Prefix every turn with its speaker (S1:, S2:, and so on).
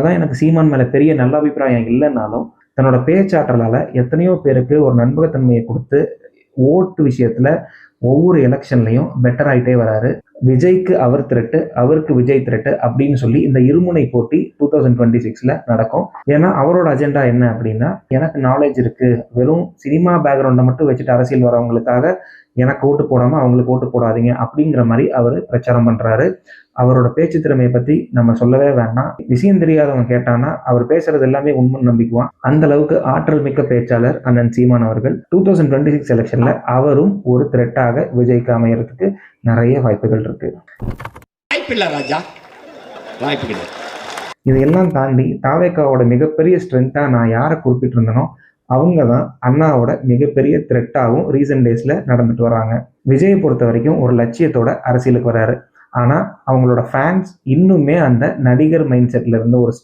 S1: என்னதான் எனக்கு சீமான் மேல பெரிய நல்ல அபிப்பிராயம் இல்லைன்னாலும் தன்னோட பேச்சாற்றலால எத்தனையோ பேருக்கு ஒரு நண்பகத்தன்மையை கொடுத்து ஓட்டு விஷயத்துல ஒவ்வொரு எலெக்ஷன்லையும் பெட்டர் ஆகிட்டே வராரு. விஜய்க்கு அவர் த்ரெட்டு, அவருக்கு விஜய் த்ரெட்டு அப்படின்னு சொல்லி இந்த இருமுனை போட்டி 2026ல நடக்கும். ஏன்னா அவரோட அஜெண்டா என்ன அப்படின்னா, எனக்கு நாலேஜ் இருக்கு, வெறும் சினிமா பேக்ரவுண்டை மட்டும் வச்சுட்டு அரசியல் வரவங்களுக்காக எனக்கு ஓட்டு போடாம அவங்களுக்கு ஓட்டு போடாதீங்க அப்படிங்கிற மாதிரி அவர் பிரச்சாரம் பண்றாரு. அவரோட பேச்சு திறமையை பத்தி நம்ம சொல்லவே வேண்டாம். விஷயம் தெரியாதவங்க கேட்டானா அவர் பேசுறது எல்லாமே உண்மை நம்பிக்குவான். அந்த அளவுக்கு ஆற்றல் மிக்க பேச்சாளர் அண்ணன் சீமான் அவர்கள். 2026 எலெக்ஷன்ல அவரும் ஒரு த்ரெட்டாக விஜய்க்கு அமையறதுக்கு நிறைய வாய்ப்புகள் இருக்கு. இதையெல்லாம் தாண்டி தாவேக்காவோட மிகப்பெரிய ஸ்ட்ரென்த்தா நான் யாரை குறிப்பிட்டு இருந்தனோ அவங்க தான் அண்ணாவோட மிகப்பெரிய த்ரெட்டாகவும் ரீசன்ட் டேஸ்ல நடந்துட்டு வராங்க. விஜயை பொறுத்த வரைக்கும் ஒரு லட்சியத்தோட அரசியலுக்கு வராரு. ஆனா அவங்களோட ஃபேன்ஸ் இன்னுமே அந்த நடிகர் மைண்ட் செட்ல இருந்த ஒரு